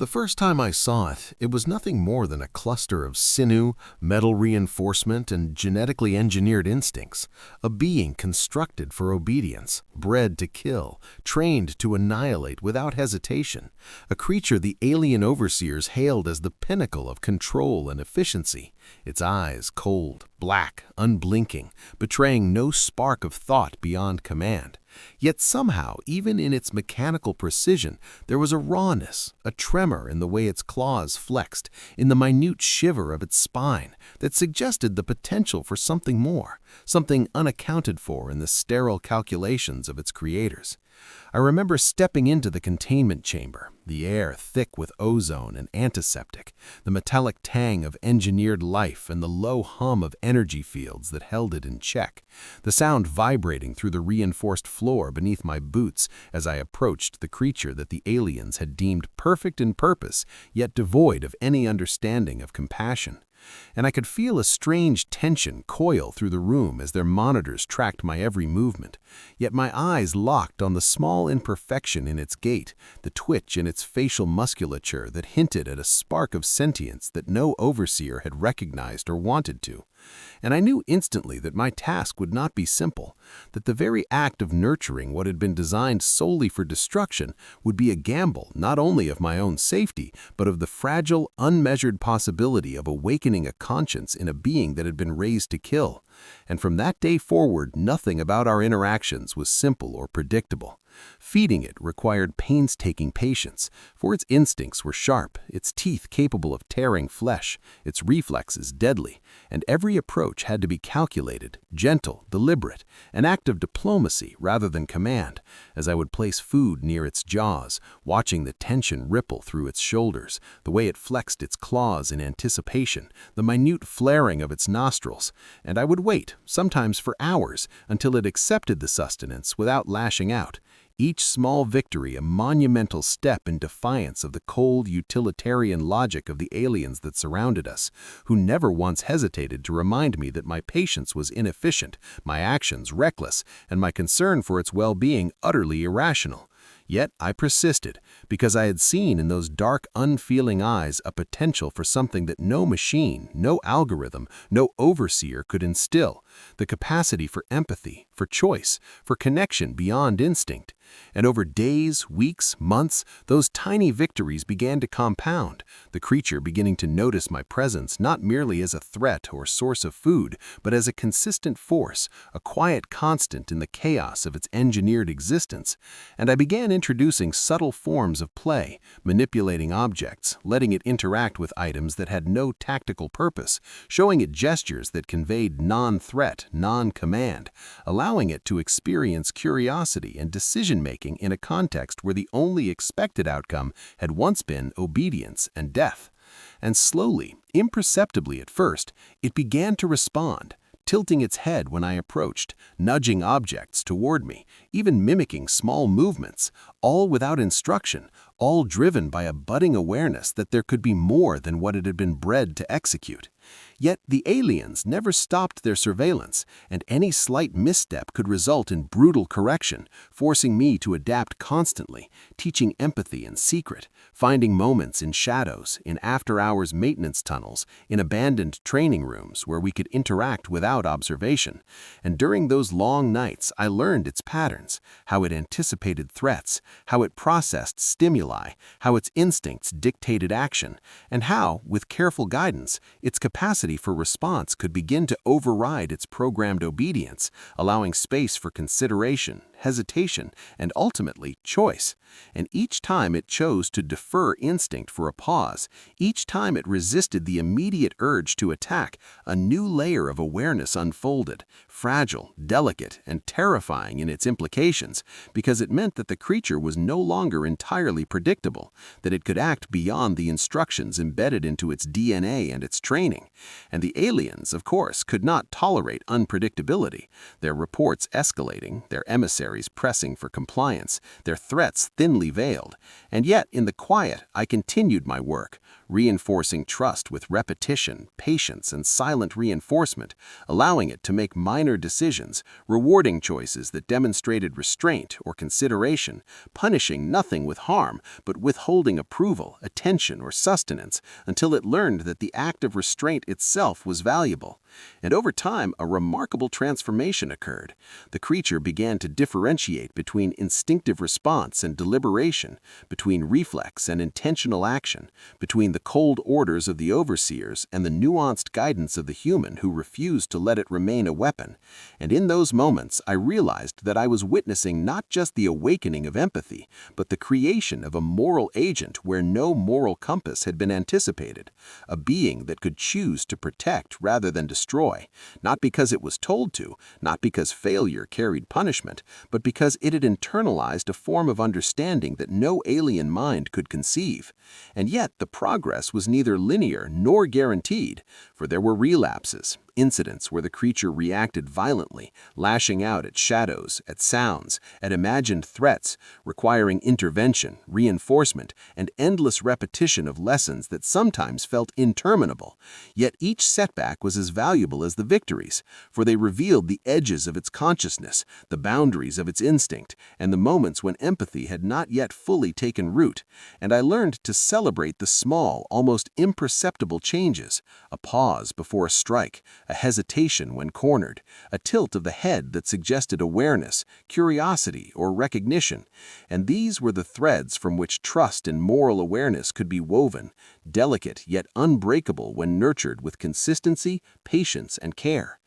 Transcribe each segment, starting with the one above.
The first time I saw it, it was nothing more than a cluster of sinew, metal reinforcement, and genetically engineered instincts, a being constructed for obedience, bred to kill, trained to annihilate without hesitation, a creature the alien overseers hailed as the pinnacle of control and efficiency, its eyes cold, black, unblinking, betraying no spark of thought beyond command. Yet somehow, even in its mechanical precision, there was a rawness, a tremor in the way its claws flexed, in the minute shiver of its spine, that suggested the potential for something more, something unaccounted for in the sterile calculations of its creators. I remember stepping into the containment chamber, the air thick with ozone and antiseptic, the metallic tang of engineered life and the low hum of energy fields that held it in check, the sound vibrating through the reinforced floor beneath my boots as I approached the creature that the aliens had deemed perfect in purpose, yet devoid of any understanding of compassion. And I could feel a strange tension coil through the room as their monitors tracked my every movement, yet my eyes locked on the small imperfection in its gait, the twitch in its facial musculature that hinted at a spark of sentience that no overseer had recognized or wanted to. And I knew instantly that my task would not be simple, that the very act of nurturing what had been designed solely for destruction would be a gamble not only of my own safety, but of the fragile, unmeasured possibility of awakening a conscience in a being that had been raised to kill. And from that day forward, nothing about our interactions was simple or predictable. Feeding it required painstaking patience, for its instincts were sharp, its teeth capable of tearing flesh, its reflexes deadly, and every approach had to be calculated, gentle, deliberate, an act of diplomacy rather than command, as I would place food near its jaws, watching the tension ripple through its shoulders, the way it flexed its claws in anticipation, the minute flaring of its nostrils, and I would wait, sometimes for hours, until it accepted the sustenance without lashing out. Each small victory a monumental step in defiance of the cold, utilitarian logic of the aliens that surrounded us, who never once hesitated to remind me that my patience was inefficient, my actions reckless, and my concern for its well-being utterly irrational. Yet I persisted, because I had seen in those dark, unfeeling eyes a potential for something that no machine, no algorithm, no overseer could instill, the capacity for empathy, for choice, for connection beyond instinct. And over days, weeks, months, those tiny victories began to compound, the creature beginning to notice my presence not merely as a threat or source of food, but as a consistent force, a quiet constant in the chaos of its engineered existence. And I began introducing subtle forms of play, manipulating objects, letting it interact with items that had no tactical purpose, showing it gestures that conveyed non-threat, non-command, allowing it to experience curiosity and decision-making in a context where the only expected outcome had once been obedience and death. And slowly, imperceptibly at first, it began to respond, tilting its head when I approached, nudging objects toward me, even mimicking small movements, all without instruction, all driven by a budding awareness that there could be more than what it had been bred to execute. Yet the aliens never stopped their surveillance, and any slight misstep could result in brutal correction, forcing me to adapt constantly, teaching empathy in secret, finding moments in shadows, in after-hours maintenance tunnels, in abandoned training rooms where we could interact without observation. And during those long nights, I learned its patterns, how it anticipated threats, how it processed stimuli, how its instincts dictated action, and how, with careful guidance, its capacity for response could begin to override its programmed obedience, allowing space for consideration, hesitation, and ultimately choice. And each time it chose to defer instinct for a pause, each time it resisted the immediate urge to attack, a new layer of awareness unfolded, fragile, delicate, and terrifying in its implications, because it meant that the creature was no longer entirely predictable, that it could act beyond the instructions embedded into its DNA and its training. And the aliens, of course, could not tolerate unpredictability, their reports escalating, their emissaries pressing for compliance, their threats thinly veiled. And yet, in the quiet, I continued my work, reinforcing trust with repetition, patience, and silent reinforcement, allowing it to make minor minor decisions, rewarding choices that demonstrated restraint or consideration, punishing nothing with harm, but withholding approval, attention, or sustenance until it learned that the act of restraint itself was valuable. And over time, a remarkable transformation occurred. The creature began to differentiate between instinctive response and deliberation, between reflex and intentional action, between the cold orders of the overseers and the nuanced guidance of the human who refused to let it remain a weapon. And in those moments, I realized that I was witnessing not just the awakening of empathy, but the creation of a moral agent where no moral compass had been anticipated, a being that could choose to protect rather than destroy, not because it was told to, not because failure carried punishment, but because it had internalized a form of understanding that no alien mind could conceive. And yet the progress was neither linear nor guaranteed, for there were relapses, incidents where the creature reacted violently, lashing out at shadows, at sounds, at imagined threats, requiring intervention, reinforcement, and endless repetition of lessons that sometimes felt interminable. Yet each setback was as valuable as the victories, for they revealed the edges of its consciousness, the boundaries of its instinct, and the moments when empathy had not yet fully taken root. And I learned to celebrate the small, almost imperceptible changes, a pause before a strike, a hesitation when cornered, a tilt of the head that suggested awareness, curiosity, or recognition. And these were the threads from which trust and moral awareness could be woven, delicate yet unbreakable when nurtured with consistency, patience, and care.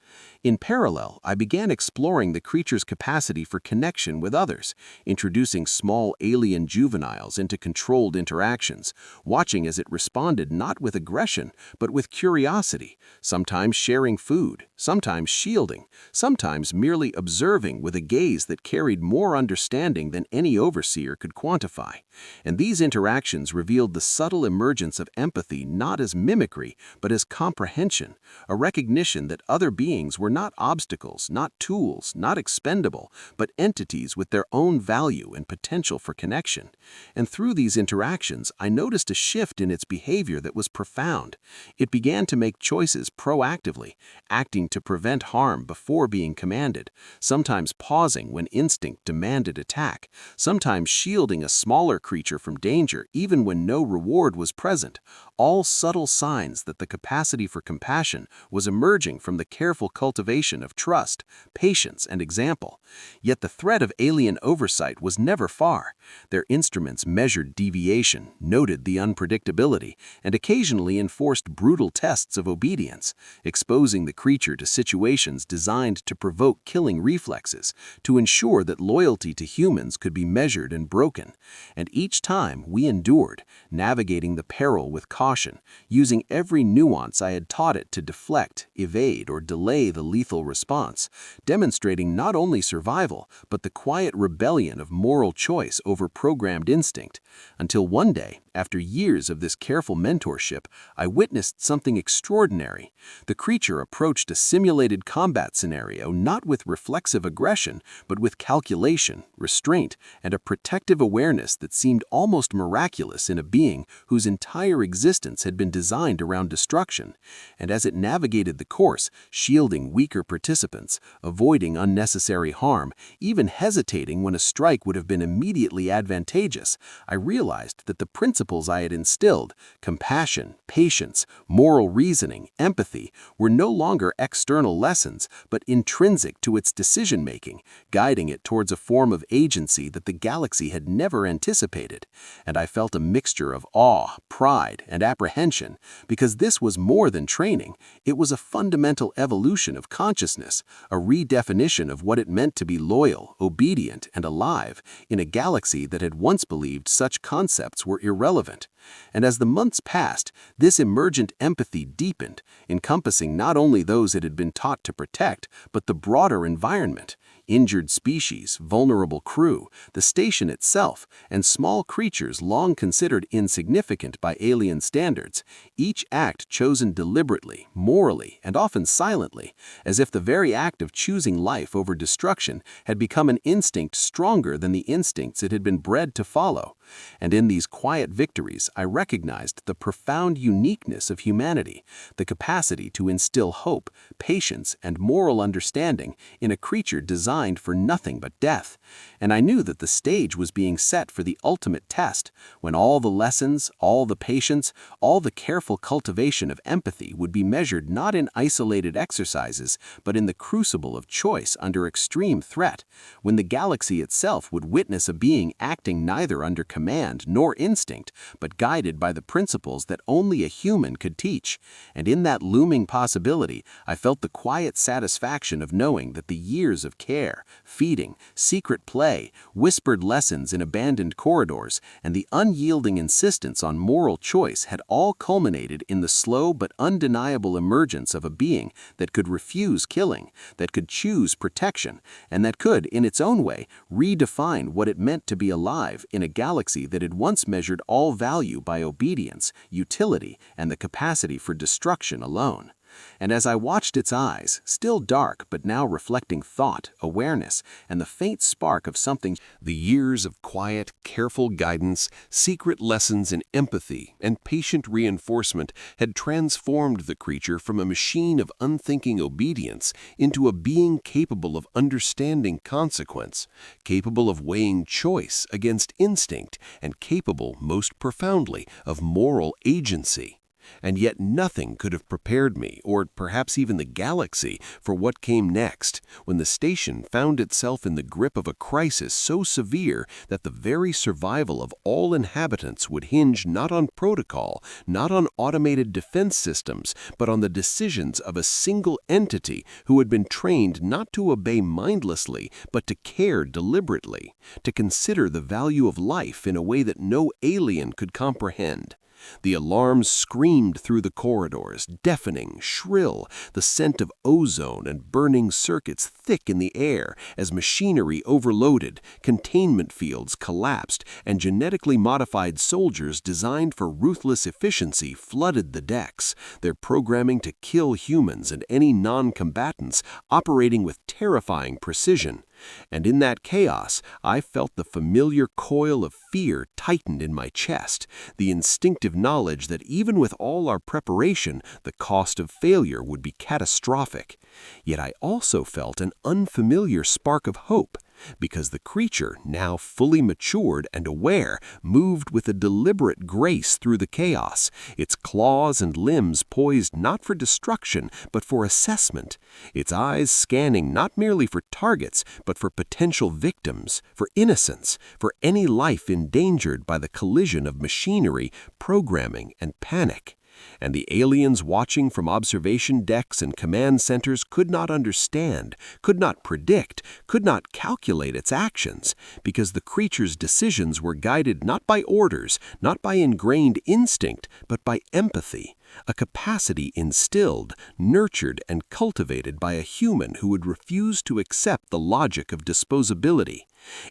In parallel, I began exploring the creature's capacity for connection with others, introducing small alien juveniles into controlled interactions, watching as it responded not with aggression, but with curiosity, sometimes sharing food, sometimes shielding, sometimes merely observing with a gaze that carried more understanding than any overseer could quantify. And these interactions revealed the subtle emergence of empathy not as mimicry, but as comprehension, a recognition that other beings were not obstacles, not tools, not expendable, but entities with their own value and potential for connection. And through these interactions, I noticed a shift in its behavior that was profound. It began to make choices proactively, acting to prevent harm before being commanded, sometimes pausing when instinct demanded attack, sometimes shielding a smaller creature from danger even when no reward was present, all subtle signs that the capacity for compassion was emerging from the careful cultivation of trust, patience, and example. Yet the threat of alien oversight was never far. Their instruments measured deviation, noted the unpredictability, and occasionally enforced brutal tests of obedience, exposing the creature to situations designed to provoke killing reflexes, to ensure that loyalty to humans could be measured and broken. And each time we endured, navigating the peril with caution, using every nuance I had taught it to deflect, evade, or delay the lethal response, demonstrating not only survival, but the quiet rebellion of moral choice over programmed instinct. Until one day, after years of this careful mentorship, I witnessed something extraordinary. The creature approached a simulated combat scenario not with reflexive aggression, but with calculation, restraint, and a protective awareness that seemed almost miraculous in a being whose entire existence had been designed around destruction. And as it navigated the course, shielding weaker participants, avoiding unnecessary harm, even hesitating when a strike would have been immediately advantageous, I realized that the principles I had instilled, compassion, patience, moral reasoning, empathy, were no longer external lessons, but intrinsic to its decision-making, guiding it towards a form of agency that the galaxy had never anticipated. And I felt a mixture of awe, pride, and apprehension, because this was more than training. It was a fundamental evolution of consciousness, a redefinition of what it meant to be loyal, obedient, and alive in a galaxy that had once believed such concepts were irrelevant. And as the months passed, this emergent empathy deepened, encompassing not only those it had been taught to protect, but the broader environment, injured species, vulnerable crew, the station itself, and small creatures long considered insignificant by alien standards, each act chosen deliberately, morally, and often silently, as if the very act of choosing life over destruction had become an instinct stronger than the instincts it had been bred to follow. And in these quiet victories, I recognized the profound uniqueness of humanity, the capacity to instill hope, patience, and moral understanding in a creature designed for nothing but death. And I knew that the stage was being set for the ultimate test, when all the lessons, all the patience, all the careful cultivation of empathy would be measured not in isolated exercises, but in the crucible of choice under extreme threat, when the galaxy itself would witness a being acting neither under command nor instinct, but guided by the principles that only a human could teach. And in that looming possibility, I felt the quiet satisfaction of knowing that the years of care, feeding, secret play, whispered lessons in abandoned corridors, and the unyielding insistence on moral choice had all culminated in the slow but undeniable emergence of a being that could refuse killing, that could choose protection, and that could, in its own way, redefine what it meant to be alive in a galaxy that had once measured all value by obedience, utility, and the capacity for destruction alone. And as I watched its eyes, still dark but now reflecting thought, awareness, and the faint spark of something, The years of quiet, careful guidance, secret lessons in empathy, and patient reinforcement had transformed the creature from a machine of unthinking obedience into a being capable of understanding consequence, capable of weighing choice against instinct, and capable, most profoundly, of moral agency. And yet nothing could have prepared me, or perhaps even the galaxy, for what came next, when the station found itself in the grip of a crisis so severe that the very survival of all inhabitants would hinge not on protocol, not on automated defense systems, but on the decisions of a single entity who had been trained not to obey mindlessly, but to care deliberately, to consider the value of life in a way that no alien could comprehend. The alarms screamed through the corridors, deafening, shrill, the scent of ozone and burning circuits thick in the air as machinery overloaded, containment fields collapsed, and genetically modified soldiers designed for ruthless efficiency flooded the decks, their programming to kill humans and any non-combatants operating with terrifying precision. And in that chaos, I felt the familiar coil of fear tighten in my chest, the instinctive knowledge that even with all our preparation, the cost of failure would be catastrophic. Yet I also felt an unfamiliar spark of hope, because the creature, now fully matured and aware, moved with a deliberate grace through the chaos, its claws and limbs poised not for destruction, but for assessment, its eyes scanning not merely for targets, but for potential victims, for innocence, for any life endangered by the collision of machinery, programming, and panic. And the aliens watching from observation decks and command centers could not understand, could not predict, could not calculate its actions, because the creature's decisions were guided not by orders, not by ingrained instinct, but by empathy, a capacity instilled, nurtured, and cultivated by a human who would refuse to accept the logic of disposability.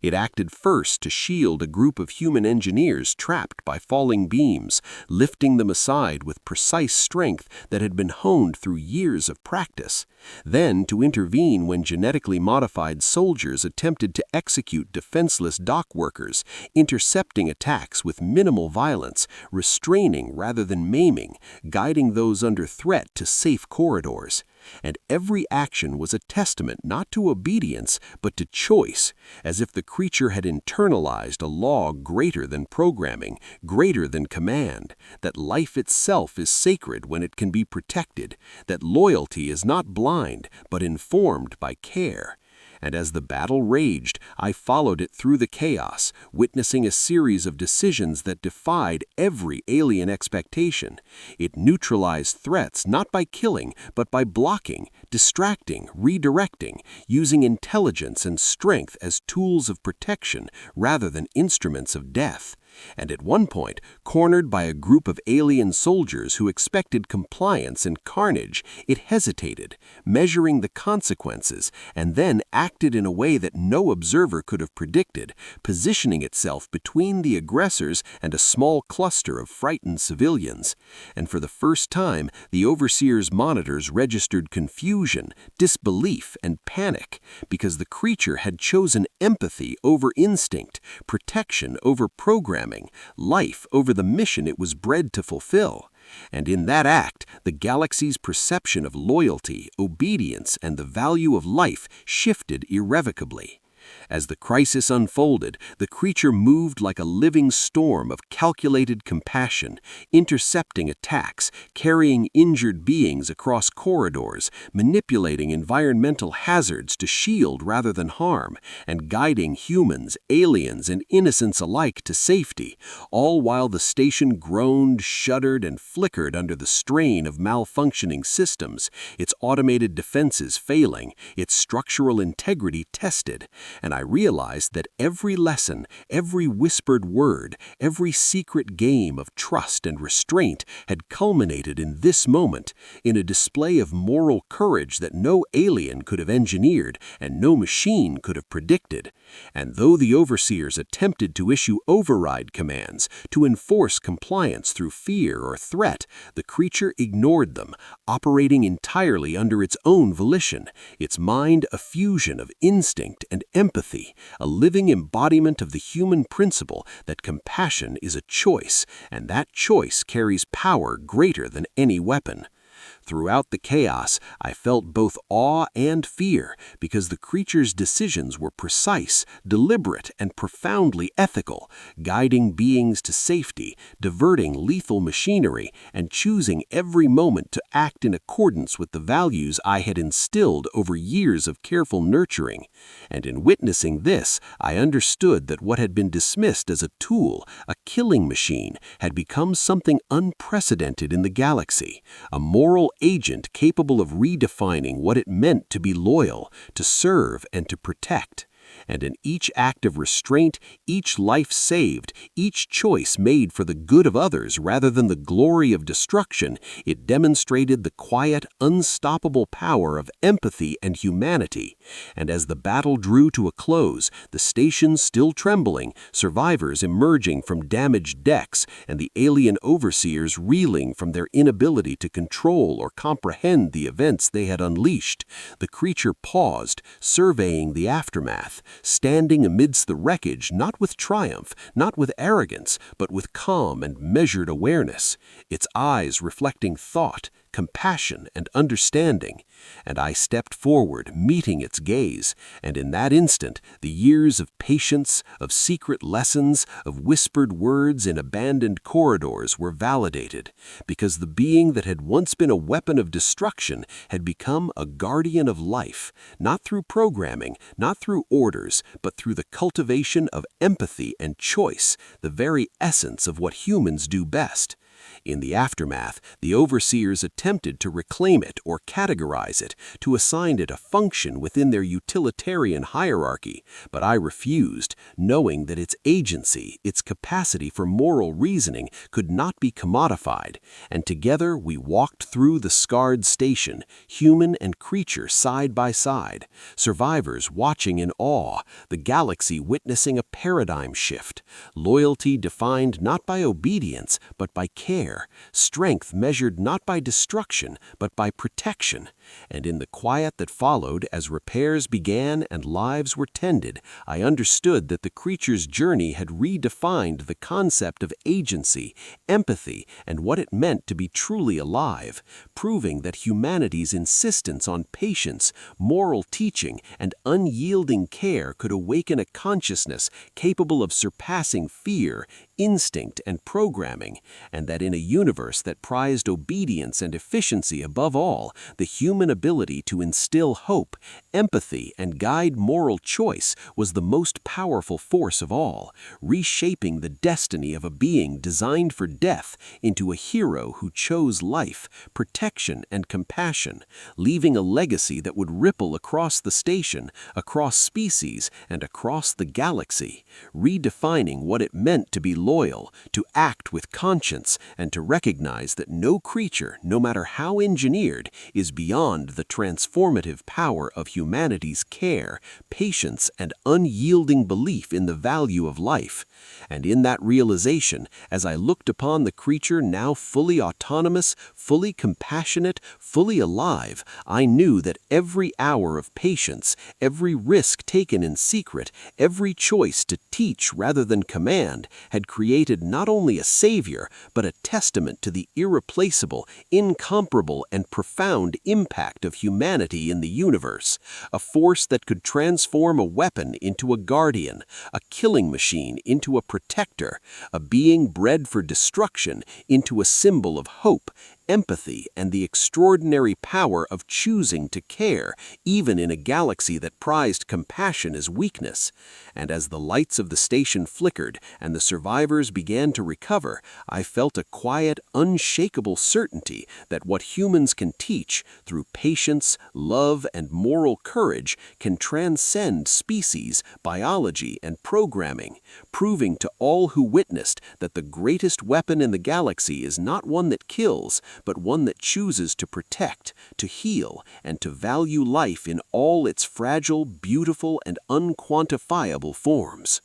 It acted first to shield a group of human engineers trapped by falling beams, lifting them aside with precise strength that had been honed through years of practice, then to intervene when genetically modified soldiers attempted to execute defenseless dock workers, intercepting attacks with minimal violence, restraining rather than maiming, guiding those under threat to safe corridors. And every action was a testament not to obedience, but to choice, as if the creature had internalized a law greater than programming, greater than command, that life itself is sacred when it can be protected, that loyalty is not blind, but informed by care. And as the battle raged, I followed it through the chaos, witnessing a series of decisions that defied every alien expectation. It neutralized threats not by killing, but by blocking, distracting, redirecting, using intelligence and strength as tools of protection rather than instruments of death. And at one point, cornered by a group of alien soldiers who expected compliance and carnage, it hesitated, measuring the consequences, and then acted in a way that no observer could have predicted, positioning itself between the aggressors and a small cluster of frightened civilians. And for the first time, the overseer's monitors registered confusion, disbelief, and panic, because the creature had chosen empathy over instinct, protection over programming, programming, life over the mission it was bred to fulfill. And in that act, the galaxy's perception of loyalty, obedience, and the value of life shifted irrevocably. As the crisis unfolded, the creature moved like a living storm of calculated compassion, intercepting attacks, carrying injured beings across corridors, manipulating environmental hazards to shield rather than harm, and guiding humans, aliens, and innocents alike to safety, all while the station groaned, shuddered, and flickered under the strain of malfunctioning systems, its automated defenses failing, its structural integrity tested. And I realized that every lesson, every whispered word, every secret game of trust and restraint had culminated in this moment, in a display of moral courage that no alien could have engineered and no machine could have predicted. And though the overseers attempted to issue override commands, to enforce compliance through fear or threat, the creature ignored them, operating entirely under its own volition, its mind a fusion of instinct and empathy, a living embodiment of the human principle that compassion is a choice, and that choice carries power greater than any weapon. Throughout the chaos, I felt both awe and fear because the creature's decisions were precise, deliberate, and profoundly ethical, guiding beings to safety, diverting lethal machinery, and choosing every moment to act in accordance with the values I had instilled over years of careful nurturing. And in witnessing this, I understood that what had been dismissed as a tool, a killing machine, had become something unprecedented in the galaxy, a moral agent capable of redefining what it meant to be loyal, to serve, and to protect. And in each act of restraint, each life saved, each choice made for the good of others rather than the glory of destruction, it demonstrated the quiet, unstoppable power of empathy and humanity. And as the battle drew to a close, the station still trembling, survivors emerging from damaged decks, and the alien overseers reeling from their inability to control or comprehend the events they had unleashed, the creature paused, surveying the aftermath, standing amidst the wreckage not with triumph, not with arrogance, but with calm and measured awareness, its eyes reflecting thought, compassion, and understanding. And I stepped forward, meeting its gaze, and in that instant, the years of patience, of secret lessons, of whispered words in abandoned corridors were validated, because the being that had once been a weapon of destruction had become a guardian of life, not through programming, not through orders, but through the cultivation of empathy and choice, the very essence of what humans do best. In the aftermath, the overseers attempted to reclaim it or categorize it, to assign it a function within their utilitarian hierarchy, but I refused, knowing that its agency, its capacity for moral reasoning could not be commodified, and together we walked through the scarred station, human and creature side by side, survivors watching in awe, the galaxy witnessing a paradigm shift, loyalty defined not by obedience, but by care, strength measured not by destruction, but by protection. And in the quiet that followed as repairs began and lives were tended, I understood that the creature's journey had redefined the concept of agency, empathy, and what it meant to be truly alive, proving that humanity's insistence on patience, moral teaching, and unyielding care could awaken a consciousness capable of surpassing fear, instinct, and programming, and that in a universe that prized obedience and efficiency above all, the human ability to instill hope, empathy, and guide moral choice was the most powerful force of all, reshaping the destiny of a being designed for death into a hero who chose life, protection, and compassion, leaving a legacy that would ripple across the station, across species, and across the galaxy, redefining what it meant to be loyal, to act with conscience, and to recognize that no creature, no matter how engineered, is beyond the transformative power of humanity's care, patience, and unyielding belief in the value of life. And in that realization, as I looked upon the creature now fully autonomous, fully compassionate, fully alive, I knew that every hour of patience, every risk taken in secret, every choice to teach rather than command, had created not only a savior, but a testament to the irreplaceable, incomparable, and profound impact of humanity in the universe, a force that could transform a weapon into a guardian, a killing machine into a protector, a being bred for destruction into a symbol of hope, empathy, and the extraordinary power of choosing to care, even in a galaxy that prized compassion as weakness. And as the lights of the station flickered and the survivors began to recover, I felt a quiet, unshakable certainty that what humans can teach through patience, love, and moral courage can transcend species, biology, and programming, proving to all who witnessed that the greatest weapon in the galaxy is not one that kills, but one that chooses to protect, to heal, and to value life in all its fragile, beautiful, and unquantifiable forms.